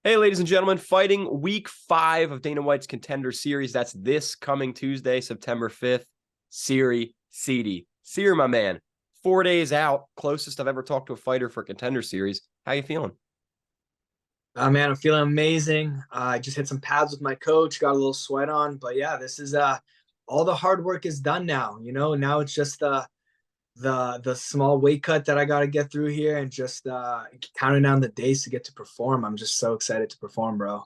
Hey, ladies and gentlemen, fighting week 5 of Dana White's Contender Series. That's this coming Tuesday, September 5th. Serhiy Sidey. Serhiy, my man, 4 days out, closest I've ever talked to a fighter for Contender Series. How you feeling? Man, I'm feeling amazing. I just hit some pads with my coach, got a little sweat on, but yeah, this is all the hard work is done now. Now it's just the small weight cut that I got to get through here, and just counting down the days to get to perform. I'm just so excited to perform, bro.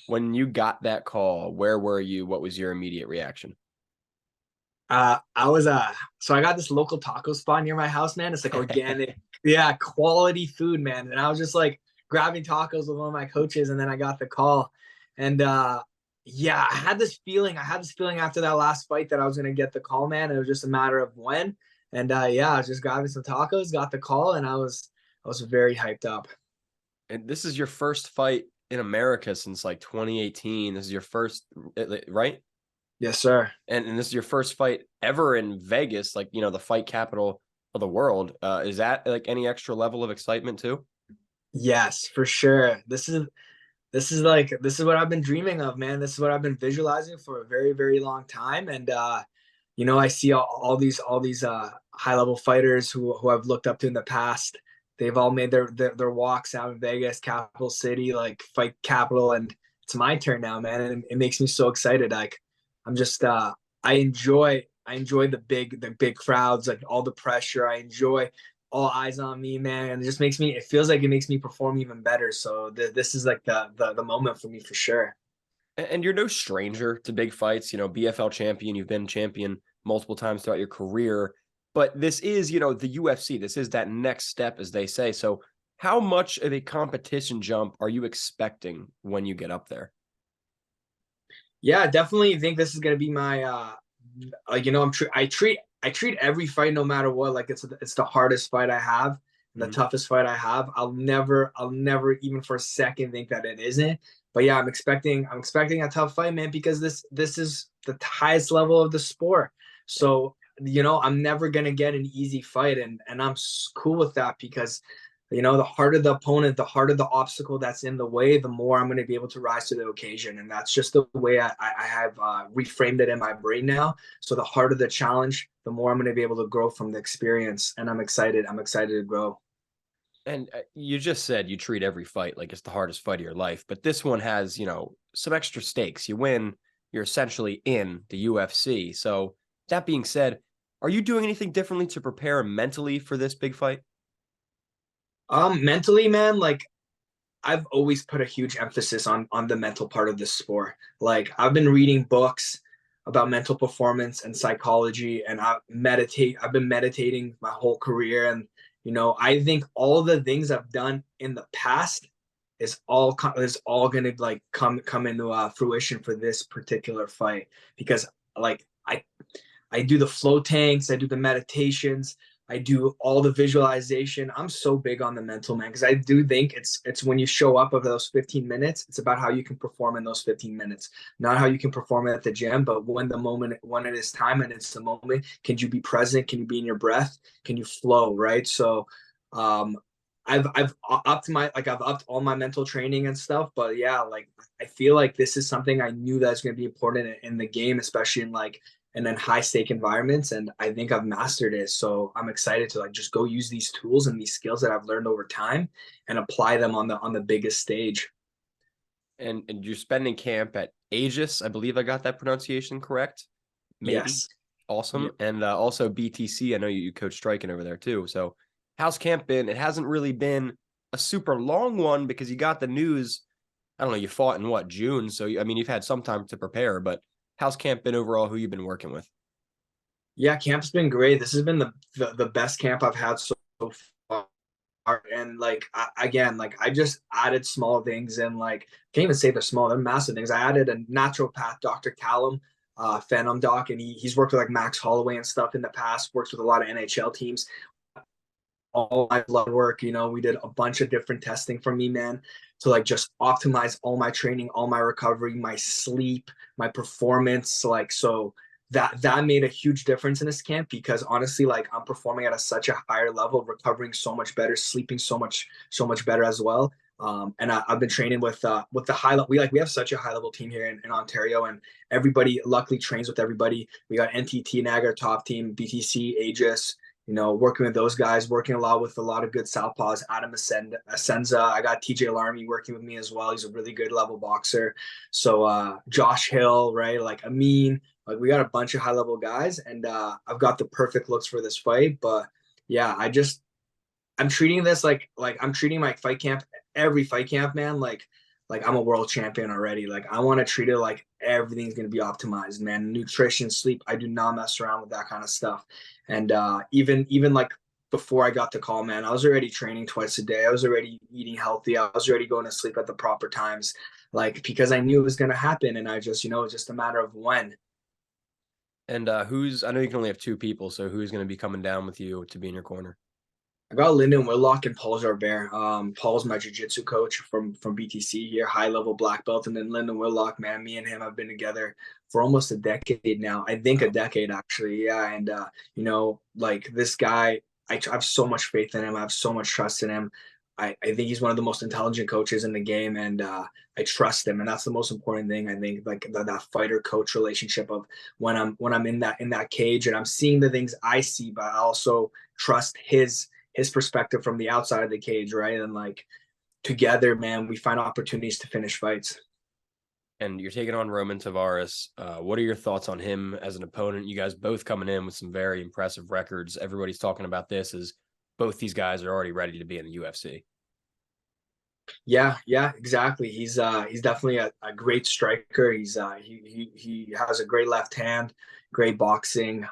When you got that call, where were you? What was your immediate reaction? I was so I got this local taco spot near my house, man. It's like organic, yeah, quality food, man. And I was just like grabbing tacos with one of my coaches, and then I got the call. And yeah, I had this feeling. I had this feeling after that last fight that I was gonna get the call, man. It was just a matter of when. And yeah, I was just grabbing some tacos, got the call, and I was very hyped up. And this is your first fight in America since like 2018. This is your first, right? Yes, sir. And this is your first fight ever in Vegas, like, the fight capital of the world. Is that like any extra level of excitement too? Yes, for sure. This is what I've been dreaming of, man. This is what I've been visualizing for a very, very long time. And I see all these high level fighters who I've looked up to in the past. They've all made their walks out in Vegas, capital city, like fight capital, and it's my turn now, man. And it makes me so excited. Like I'm just I enjoy the big crowds, like all the pressure. I enjoy all eyes on me, man. And it feels like it makes me perform even better. So this is like the moment for me for sure. And you're no stranger to big fights, BFL champion, you've been champion multiple times throughout your career. But this is, the UFC. This is that next step, as they say. So, how much of a competition jump are you expecting when you get up there? Yeah, definitely think this is gonna be my I treat every fight no matter what like it's the hardest fight I have, the Mhm. toughest fight I have. I'll never even for a second think that it isn't. But yeah, I'm expecting a tough fight, man, because this is the highest level of the sport. So I'm never gonna get an easy fight, and I'm cool with that because the harder the opponent, the harder the obstacle that's in the way, the more I'm going to be able to rise to the occasion. And that's just the way I have reframed it in my brain now. So the harder the challenge, the more I'm going to be able to grow from the experience. And I'm excited. I'm excited to grow. And you just said you treat every fight like it's the hardest fight of your life, but this one has, some extra stakes. You win, you're essentially in the UFC. So, that being said, are you doing anything differently to prepare mentally for this big fight? Mentally, man, like I've always put a huge emphasis on the mental part of this sport. Like I've been reading books about mental performance and psychology, and I've been meditating my whole career, and I think all the things I've done in the past is all going to like come into fruition for this particular fight because like I do the flow tanks, I do the meditations, I do all the visualization. I'm so big on the mental, man, because I do think it's when you show up of those 15 minutes, it's about how you can perform in those 15 minutes, not how you can perform at the gym, but when it is time and it's the moment, can you be present? Can you be in your breath? Can you flow, right? So um I've upped all my mental training and stuff, but yeah, like I feel like this is something I knew that's going to be important in the game, especially in like and then high stake environments, and I think I've mastered it. So I'm excited to like just go use these tools and these skills that I've learned over time and apply them on the biggest stage. And you're spending camp at Aegis. I believe I got that pronunciation correct. Maybe. Yes. Awesome. Yep. And also BTC. I know you coach striking over there too. So, how's camp been? It hasn't really been a super long one because you got the news. I don't know. You fought in what, June? So, I mean, you've had some time to prepare, but how's camp been overall? Who you've been working with? Yeah, camp's been great. This has been the best camp I've had so far. And like again, like I just added small things, and like can't even say they're small, they're massive things. I added a naturopath, Dr. Callum, Phantom Doc, and he's worked with like Max Holloway and stuff in the past, works with a lot of NHL teams. All my blood work, we did a bunch of different testing for me, man, to like just optimize all my training, all my recovery, my sleep, my performance. Like, so that made a huge difference in this camp because honestly, like I'm performing at such a higher level, recovering so much better, sleeping so much better as well. And I've been training with the high level. We have such a high level team here in Ontario, and everybody luckily trains with everybody. We got NTT Niagara top team, BTC, Aegis. Working with those guys, working a lot with a lot of good southpaws. Adam Asenza. I got TJ Larmy working with me as well. He's a really good level boxer. So Josh Hill, right? Like Amin. Like we got a bunch of high level guys, and I've got the perfect looks for this fight. But yeah, I'm treating this like I'm treating my fight camp, every fight camp, man, like I'm a world champion already. Like I want to treat it like everything's gonna be optimized, man. Nutrition, sleep. I do not mess around with that kind of stuff. And even like before I got the call, man, I was already training twice a day. I was already eating healthy. I was already going to sleep at the proper times, like because I knew it was gonna happen, and I just it's just a matter of when. And I know you can only have two people, so who's going to be coming down with you to be in your corner? I got Lyndon Whitlock and Paul Jarbert. Paul's my jiu-jitsu coach from BTC here, high level black belt, and then Lyndon Whitlock, man, me and him have been together for almost a decade now. I think a decade actually, yeah. And like this guy, I have so much faith in him. I have so much trust in him. I think he's one of the most intelligent coaches in the game, and I trust him, and that's the most important thing. I think like that fighter coach relationship of when I'm in that cage and I'm seeing the things I see, but I also trust his perspective from the outside of the cage, right? And like together, man, we find opportunities to finish fights. And you're taking on Ramon Taveras. What are your thoughts on him as an opponent? You guys both coming in with some very impressive records. Everybody's talking about this as both these guys are already ready to be in the UFC. Yeah, exactly. He's definitely a great striker. He has a great left hand, great boxing,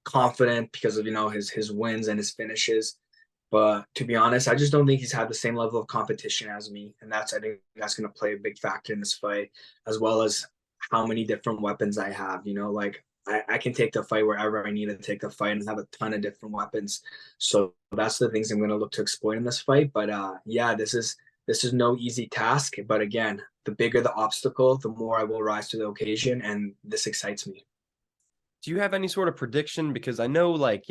confident because of his wins and his finishes. But to be honest, I just don't think he's had the same level of competition as me, and I think that's going to play a big factor in this fight, as well as how many different weapons I have. Like I can take the fight wherever I need to take the fight and have a ton of different weapons. So that's the things I'm going to look to exploit in this fight. But yeah, this is no easy task. But again, the bigger the obstacle, the more I will rise to the occasion, and this excites me. Do you have any sort of prediction? Because I know, like,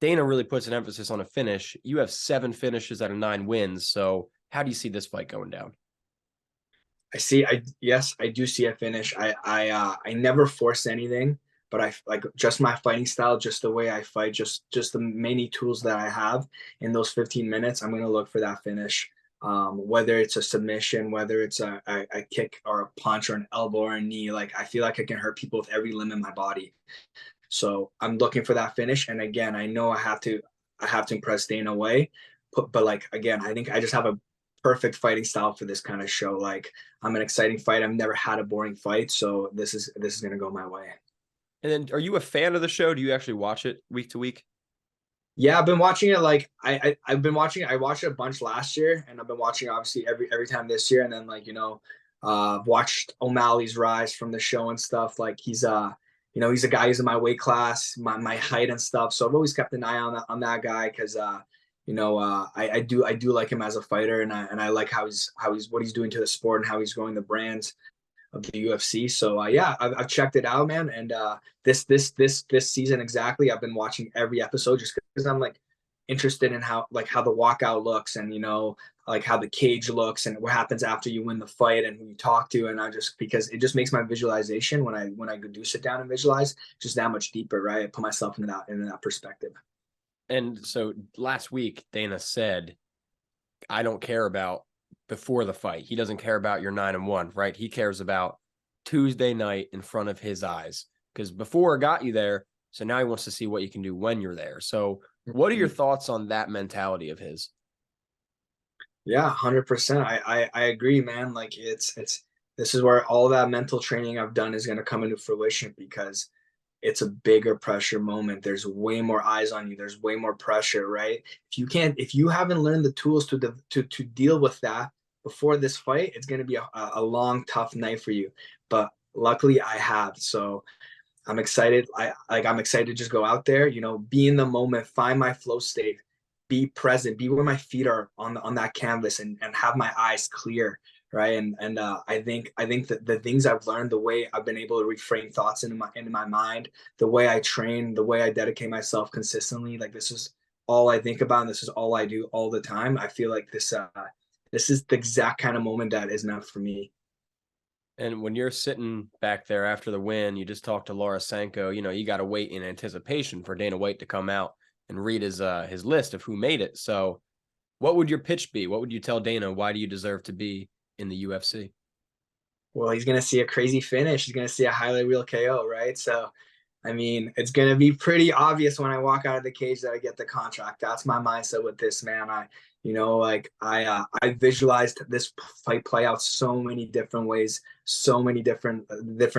Dana really puts an emphasis on a finish. You have 7 finishes out of 9 wins. So how do you see this fight going down? Yes, I do see a finish. I never force anything, but I like just my fighting style, just the way I fight, just the many tools that I have in those 15 minutes. I'm gonna look for that finish. Whether it's a submission, whether it's a kick or a punch or an elbow or a knee, like I feel like I can hurt people with every limb in my body. So I'm looking for that finish. And again, I know I have to impress Dana away. But like again, I think I just have a perfect fighting style for this kind of show. Like I'm an exciting fight. I've never had a boring fight. So this is gonna go my way. And then are you a fan of the show? Do you actually watch it week to week? Yeah, I've been watching it like I've been watching I watched it a bunch last year and I've been watching obviously every time this year and then like watched O'Malley's rise from the show and stuff. Like he's a guy who's in my weight class, my height and stuff. So I've always kept an eye on that guy because I do like him as a fighter and I like how he's what he's doing to the sport and how he's growing the brand of the UFC. So yeah, I've checked it out, man. And this season exactly, I've been watching every episode just because I'm like interested in how the walkout looks and like how the cage looks and what happens after you win the fight and who you talk to. And I just because it just makes my visualization when I do sit down and visualize just that much deeper, right? I put myself into that perspective. And so last week, Dana said, I don't care about before the fight. He doesn't care about your 9-1, right? He cares about Tuesday night in front of his eyes because before got you there. So now he wants to see what you can do when you're there. So what are your thoughts on that mentality of his? Yeah, 100%. I agree, man. Like this is where all that mental training I've done is going to come into fruition because it's a bigger pressure moment. There's way more eyes on you. There's way more pressure, right? If you haven't learned the tools to deal with that before this fight, it's going to be a long, tough night for you. But luckily I have. So I'm excited. I'm excited to just go out there, be in the moment, find my flow state, be present, be where my feet are on that canvas and have my eyes clear. Right. And I think that the things I've learned, the way I've been able to reframe thoughts into my mind, the way I train, the way I dedicate myself consistently, like this is all I think about and this is all I do all the time. I feel like this is the exact kind of moment that is meant for me. And when you're sitting back there after the win, you just talked to Laura Sanko, you got to wait in anticipation for Dana White to come out and read his list of who made it. So what would your pitch be? What would you tell Dana? Why do you deserve to be in the UFC? Well, he's gonna see a crazy finish. He's gonna see a highlight reel KO, right? So I mean, it's gonna be pretty obvious when I walk out of the cage that I get the contract. That's my mindset with this, man. I visualized this fight play out so many different ways, so many different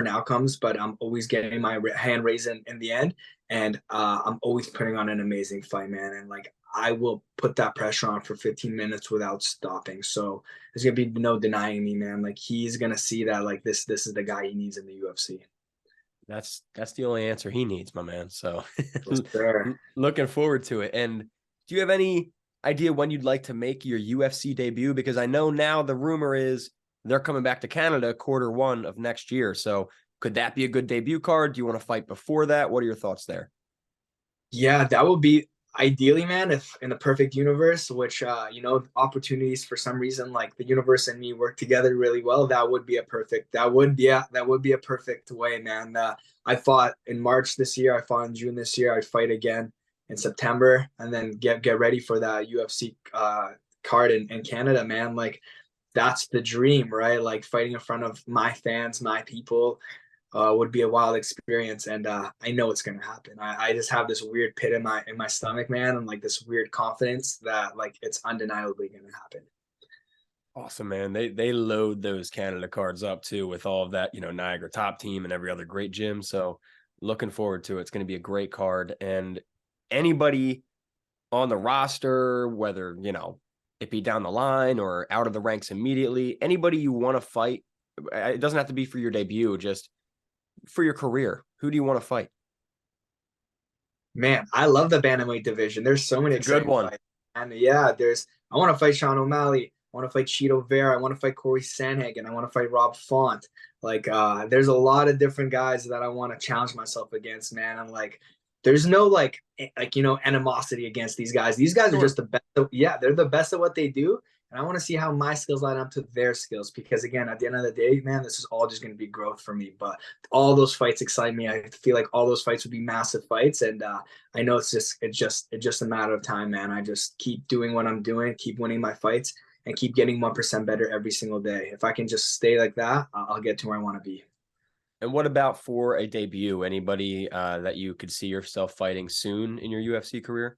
outcomes, but I'm always getting my hand raised in the end, and I'm always putting on an amazing fight, man. And like I will put that pressure on for 15 minutes without stopping. So there's gonna be no denying me, man. Like he's gonna see that like this is the guy he needs in the UFC. That's the only answer he needs, my man. So Sure. looking forward to it. And do you have any idea when you'd like to make your UFC debut? Because I know now the rumor is they're coming back to Canada Q1 of next year. So could that be a good debut card? Do you want to fight before that? What are your thoughts there? Yeah, that would be ideally, man, if in the perfect universe, which opportunities for some reason like the universe and me work together really well, that would be that would be a perfect way, man. I fought in March this year, I fought in June this year, I fight again in September, and then get ready for that UFC card in Canada, man. Like that's the dream, right? Like fighting in front of my fans, my people, would be a wild experience, and I know it's gonna happen. I just have this weird pit in my stomach, man, and like this weird confidence that like it's undeniably gonna happen. Awesome, man. They load those Canada cards up too with all of that, Niagara Top Team and every other great gym. So looking forward to it. It's going to be a great card. And anybody on the roster, whether, it be down the line or out of the ranks immediately, anybody you want to fight, it doesn't have to be for your debut, just for your career. Who do you want to fight? Man, I love the bantamweight division. There's so many It's a good exciting one. fights. And yeah, I want to fight Sean O'Malley. I want to fight Cheeto Vera. I want to fight Corey Sandhagen. I want to fight Rob Font. Like, there's a lot of different guys that I want to challenge myself against, man. And like, there's no animosity against these guys. These guys are Sure. just the best. Yeah, they're the best at what they do. And I want to see how my skills line up to their skills. Because again, at the end of the day, man, this is all just going to be growth for me. But all those fights excite me. I feel like all those fights would be massive fights. And I know it's just a matter of time, man. I just keep doing what I'm doing, keep winning my fights, and keep getting 1% better every single day. If I can just stay like that, I'll get to where I want to be. And what about for a debut? Anybody that you could see yourself fighting soon in your UFC career?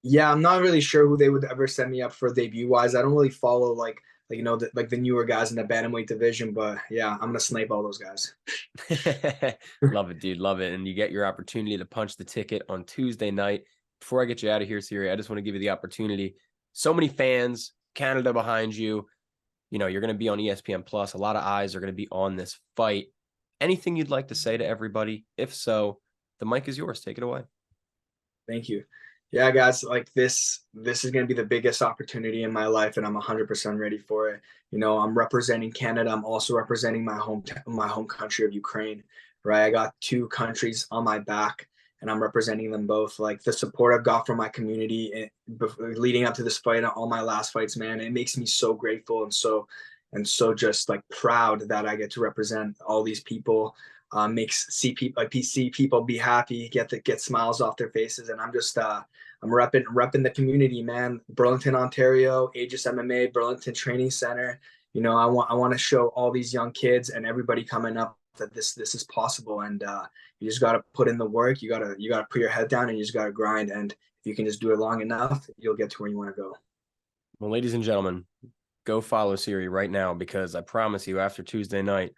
Yeah, I'm not really sure who they would ever send me up for debut wise. I don't really follow the newer guys in the bantamweight division, but yeah, I'm gonna snipe all those guys. Love it, dude. Love it. And you get your opportunity to punch the ticket on Tuesday night. Before I get you out of here, Serhiy, I just want to give you the opportunity. So many fans, Canada behind you. You're going to be on ESPN Plus. A lot of eyes are going to be on this fight. Anything you'd like to say to everybody? If so, the mic is yours. Take it away. Thank you. Yeah, guys, like this is going to be the biggest opportunity in my life, and I'm 100% ready for it. I'm representing Canada. I'm also representing my home country of Ukraine, right? I got two countries on my back, and I'm representing them both. Like the support I've got from my community leading up to this fight and all my last fights, man, it makes me so grateful and so just like proud that I get to represent all these people. See people be happy, get smiles off their faces, and I'm repping the community, man. Burlington, Ontario, Aegis MMA, Burlington Training Center. I want to show all these young kids and everybody coming up that this is possible, and you just got to put in the work. You gotta put your head down and you just gotta grind. And if you can just do it long enough, you'll get to where you want to go. Well, ladies and gentlemen, go follow Serhiy right now, because I promise you, after Tuesday night,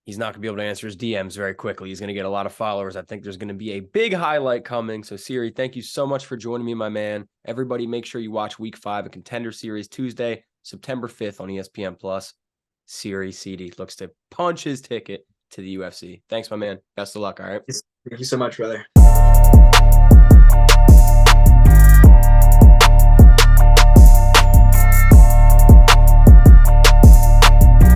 he's not going to be able to answer his DMs very quickly. He's going to get a lot of followers. I think there's going to be a big highlight coming. So, Serhiy, thank you so much for joining me, my man. Everybody, make sure you watch Week 5 of Contender Series Tuesday, September 5th on ESPN Plus. Serhiy Sidey looks to punch his ticket to the UFC. Thanks, my man. Best of luck. All right. Thank you so much, brother.